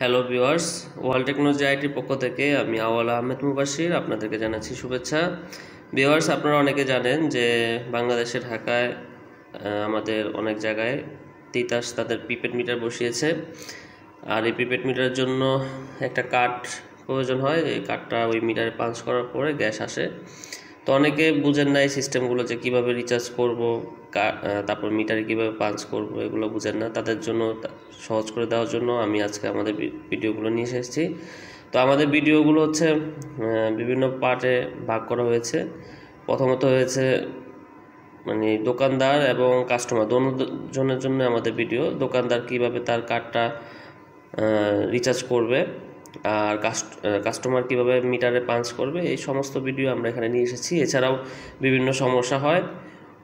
Hello viewers, world technology আইটির পক্ষ থেকে আমি আওয়াল আহমেদ মুবাশির আপনাদেরকে জানাচ্ছি শুভেচ্ছা। ভিউয়ার্স, আপনারা অনেকে জানেন যে বাংলাদেশে ঢাকায় আমাদের অনেক জায়গায় তিতাস তাদের প্রিপেড মিটার বসিয়েছে। আর এই প্রিপেড মিটারের জন্য একটা কার্ড প্রয়োজন হয়। এই কার্ডটা ওই মিটারে পাঞ্চ করার পরে গ্যাস আসে। তো অনেকে বুঝেন না এই সিস্টেমগুলো, যে কীভাবে রিচার্জ করব, তারপর মিটারে কীভাবে পাঞ্চ করব, এগুলো বুঝেন না। তাদের জন্য সহজ করে দেওয়ার জন্য আমি আজকে আমাদের ভিডিওগুলো নিয়ে এসেছি। তো আমাদের ভিডিওগুলো হচ্ছে বিভিন্ন পার্টে ভাগ করা হয়েছে। প্রথমত হয়েছে মানে দোকানদার এবং কাস্টমার দুজনের জন্য আমাদের ভিডিও। দোকানদার কিভাবে তার কার্ডটা রিচার্জ করবে আর কাস্টমার কিভাবে মিটারে পাঞ্চ করবে, এই সমস্ত ভিডিও আমরা এখানে নিয়ে এসেছি। এছাড়াও বিভিন্ন সমস্যা হয়,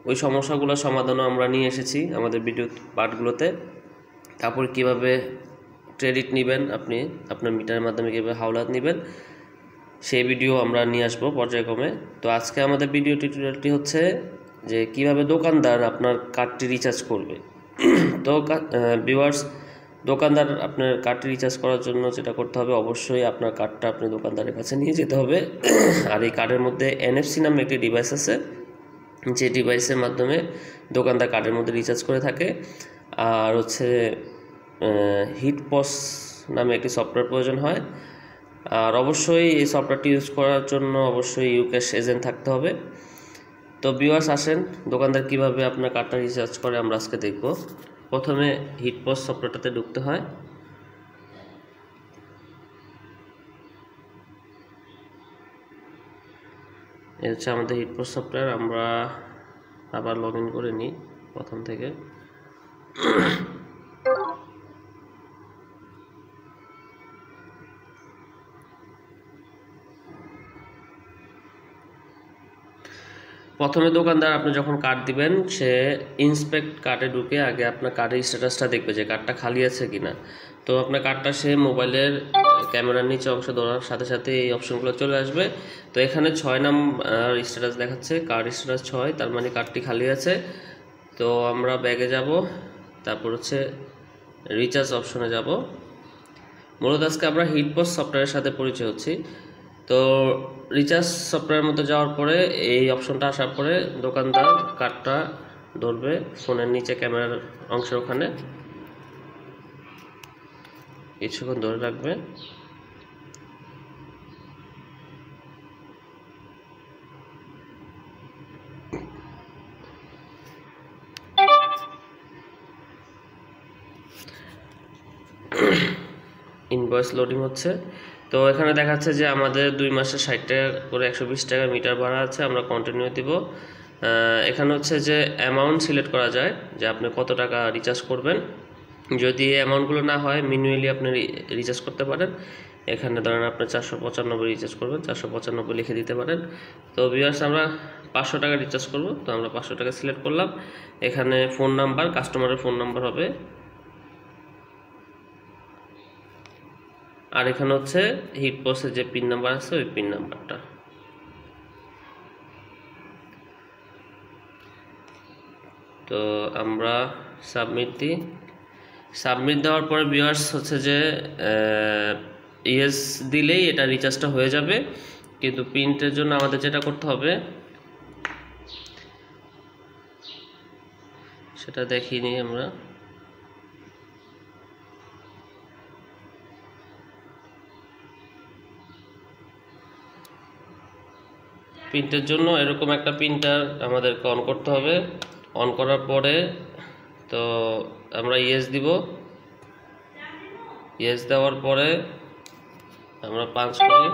ওই সমস্যাগুলো সমাধানও আমরা নিয়ে এসেছি আমাদের ভিডিও পার্টগুলোতে। তারপর কিভাবে ক্রেডিট নেবেন, আপনি আপনার মিটারের মাধ্যমে কীভাবে হাওলাত নেবেন, সেই ভিডিও আমরা নিয়ে আসবো পর্যায়ক্রমে। তো আজকে আমাদের ভিডিও টিউটোরিয়ালটি হচ্ছে যে কিভাবে দোকানদার আপনার কার্ডটি রিচার্জ করবে। তো ভিউয়ার্স, দোকানদার আপনার কার্ডটি রিচার্জ করার জন্য যেটা করতে হবে, অবশ্যই আপনার কার্ডটা আপনি দোকানদারের কাছে নিয়ে যেতে হবে। আর এই কার্ডের মধ্যে NFC নামে একটি ডিভাইস আছে, যে ডিভাইসের মাধ্যমে দোকানদার কার্ডের মধ্যে রিচার্জ করে থাকে। আর হচ্ছে হিটপস নামে একটি সফটওয়্যার প্রয়োজন হয়। আর অবশ্যই এই সফটওয়্যারটি ইউজ করার জন্য অবশ্যই ইউক্যাশ এজেন্ট থাকতে হবে। তো ভিউয়ার্স, আসেন দোকানদার কিভাবে আপনার কার্ডটা রিচার্জ করে আমরা আজকে দেখব। প্রথমে হিটপস সফটওয়্যারটাতে ঢুকতে হয়। এই হচ্ছে আমাদের হিটপস সফটওয়্যার। আমরা আবার লগ ইন করে নিই প্রথম থেকে। প্রথমে দোকানদার আপনি যখন কার্ড দিবেন, সে ইন্সপেক্ট কার্ডে ঢুকে আগে আপনার কার্ডের স্ট্যাটাসটা দেখবে যে কার্ডটা খালি আছে কিনা। তো আপনার কার্ডটা সে মোবাইলের ক্যামেরার নিচে অংশ ধরার সাথে সাথে এই অপশনগুলো চলে আসবে। তো এখানে 6 নাম্বার স্ট্যাটাস দেখাচ্ছে, কার্ড স্ট্যাটাস 6, তার মানে কার্ডটি খালি আছে। তো আমরা ব্যাগে যাব, তারপর হচ্ছে রিচার্জ অপশনে যাব। মূলত আজকে আমরা হিটপস সফটওয়্যারের সাথে পরিচয় হচ্ছি। তো রিচার্জ সফটওয়্যারের মধ্যে যাওয়ার পরে এই অপশনটা আসার পরে দোকানদার কার্ডটা ধরবে ফোনের নিচে ক্যামেরার অংশের ওখানে, কিছুক্ষণ ধরে রাখবে। ইনভয়েস লোডিং হচ্ছে। তো এখানে দেখাচ্ছে যে আমাদের 2 মাসে 60 টাকা করে 120 টাকা মিটার ভাড়া আছে। আমরা কন্টিনিউ দিব। এখানে হচ্ছে যে অ্যামাউন্ট সিলেক্ট করা যায় যে আপনি কত টাকা রিচার্জ করবেন। যদি এই অ্যামাউন্টগুলো না হয়, ম্যানুয়ালি আপনি রিচার্জ করতে পারেন। এখানে ধরেন আপনি 495 রিচার্জ করবেন, 495 লিখে দিতে পারেন। তো ভিউয়ার্স, আমরা 500 টাকা রিচার্জ করব। তো আমরা 500 টাকা সিলেক্ট করলাম। এখানে ফোন নাম্বার, কাস্টমারের ফোন নাম্বার হবে। আর এখানে হচ্ছে হিটপসের যে পিন নাম্বার আছে, ওই পিন নাম্বারটা। তো আমরা সাবমিট দিই। সাবমিট দেওয়ার পরে ভিউয়ার্স হচ্ছে যে ইয়েস দিলেই এটা রিচার্জটা হয়ে যাবে। কিন্তু প্রিন্টের জন্য আমাদের যেটা করতে হবে সেটা দেখিনি আমরা। প্রিন্টের জন্য এরকম একটা প্রিন্টার আমাদেরকে অন করতে হবে। অন করার পরে তো আমরা ইয়েস দিব। ইয়েস দেওয়ার পরে আমরা পাঞ্চ করে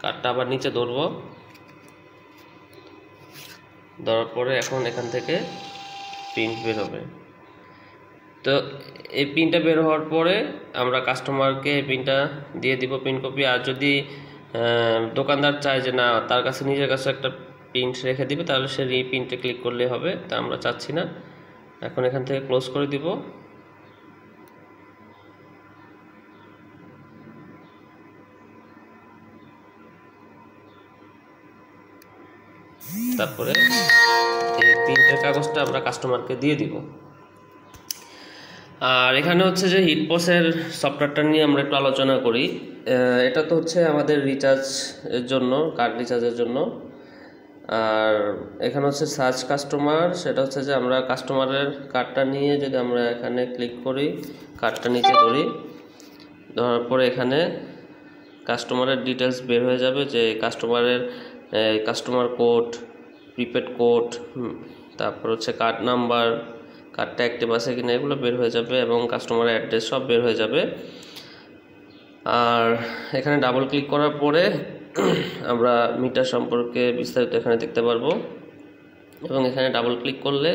কার্ডটা আবার নিচে ধরবো। ধরার পরে এখন এখান থেকে প্রিন্ট বের হবে। তো এই প্রিন্টটা বের হওয়ার পরে আমরা কাস্টমারকে এই প্রিন্টটা দিয়ে দিব, প্রিন্ট কপি। আর যদি দোকানদার চায় যে না, তার কাছে নিজের কাছে একটা প্রিন্ট রেখে দিবে, তাহলে সে রিপ্রিন্টে ক্লিক করলে হবে। তা আমরা চাচ্ছি না। এখন এখান থেকে ক্লোজ করে দিব। তারপরে এই প্রিন্টের কাগজটা আমরা কাস্টমারকে দিয়ে দিব। আর এখানে হচ্ছে যে হিটপসের সফটওয়্যারটা নিয়ে আমরা একটু আলোচনা করি। এটা তো হচ্ছে আমাদের রিচার্জের জন্য, কার্ড রিচার্জের জন্য। আর এখানে হচ্ছে সার্চ কাস্টমার, সেটা হচ্ছে যে আমরা কাস্টমারের কার্ডটা নিয়ে যদি আমরা এখানে ক্লিক করি, কার্ডটা নিচে ধরি, ধরার পরে এখানে কাস্টমারের ডিটেলস বের হয়ে যাবে, যে কাস্টমার কোড, প্রিপেড কোড, তারপর হচ্ছে কার্ড নাম্বার, কার্ডটা অ্যাক্টিভ আছে কিনা এগুলো বের হয়ে যাবে, এবং কাস্টমারের অ্যাড্রেস সব বের হয়ে যাবে। আর এখানে ডাবল ক্লিক করার পরে আমরা মিটার সম্পর্কে বিস্তারিত এখানে দেখতে পারবো, এবং এখানে ডাবল ক্লিক করলে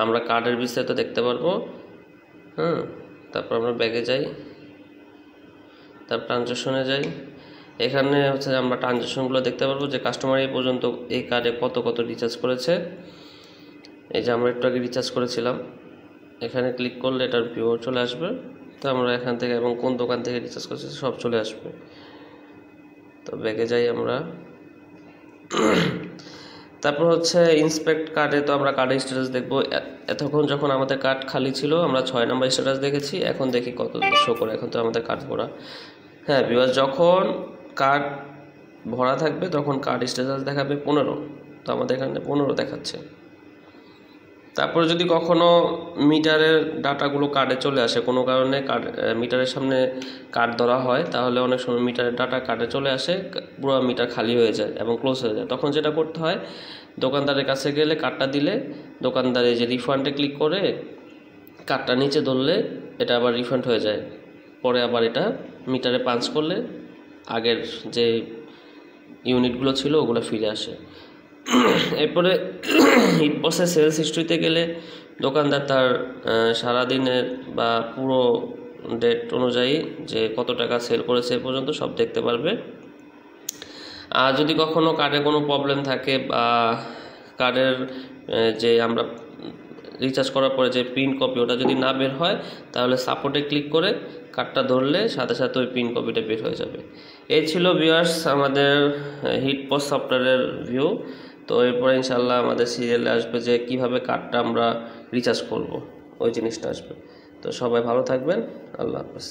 আমরা কার্ডের বিস্তারিত দেখতে পারবো। তারপর আমরা ব্যাগে যাই, তারপর ট্রানজ্যাকশনে যাই। এখানে হচ্ছে আমরা ট্রানজ্যাকশনগুলো দেখতে পারবো, যে কাস্টমার এই পর্যন্ত এই কার্ডে কত রিচার্জ করেছে। এই যে আমরা একটু আগে রিচার্জ করেছিলাম, এখানে ক্লিক করলে এটার ভিউ চলে আসবে। তো আমরা এখান থেকে এবং কোন দোকান থেকে রিচার্জ করেছি সব চলে আসবে। তো ব্যাগে যাই আমরা। তারপর হচ্ছে ইন্সপেক্ট কার্ডে, তো আমরা কার্ডের স্ট্যাটাস দেখব। এতক্ষণ যখন আমাদের কার্ড খালি ছিল আমরা 6 নম্বর স্ট্যাটাস দেখেছি, এখন দেখি কত শো করে। এখন তো আমাদের কার্ড ভরা। হ্যাঁ ভিউয়ার্স, যখন কার্ড ভরা থাকবে তখন কার্ড স্ট্যাটাস দেখাবে 15, তো আমাদের এখানে 15 দেখাচ্ছে। তারপরে যদি কখনো মিটারের ডাটাগুলো কার্ডে চলে আসে, কোনো কারণে মিটারের সামনে কার্ড ধরা হয়, তাহলে অনেক সময় মিটারের ডাটা কার্ডে চলে আসে, পুরো মিটার খালি হয়ে যায় এবং ক্লোজ হয়ে যায়। তখন যেটা করতে হয়, দোকানদারের কাছে গেলে কার্ডটা দিলে দোকানদারে যে রিফান্ডে ক্লিক করে কার্ডটা নিচে ধরলে এটা আবার রিফান্ড হয়ে যায়। পরে আবার এটা মিটারে পাঞ্চ করলে আগের যে ইউনিটগুলো ছিল ওগুলো ফিরে আসে। এরপরে হিটপসে সেলস হিস্ট্রিতে গেলে দোকানদার তার সারাদিনের বা পুরো ডেট অনুযায়ী যে কত টাকা সেল করেছে এ পর্যন্ত সব দেখতে পারবে। আর যদি কখনো কার্ডে কোনো প্রবলেম থাকে বা কার্ডের যে আমরা রিচার্জ করার পরে যে প্রিন্ট কপি ওটা যদি না বের হয়, তাহলে সাপোর্টে ক্লিক করে কার্ডটা ধরলে সাথে সাথে ওই প্রিন্ট কপিটা বের হয়ে যাবে। এই ছিল ভিউয়ার্স আমাদের হিটপস সফটওয়্যারের ভিউ। তো এরপরে ইনশাল্লাহ আমাদের সিরিয়ালে আসবে যে কিভাবে কার্ডটা আমরা রিচার্জ করব, ওই জিনিসটা আসবে। তো সবাই ভালো থাকবেন, আল্লাহ হাফেজ।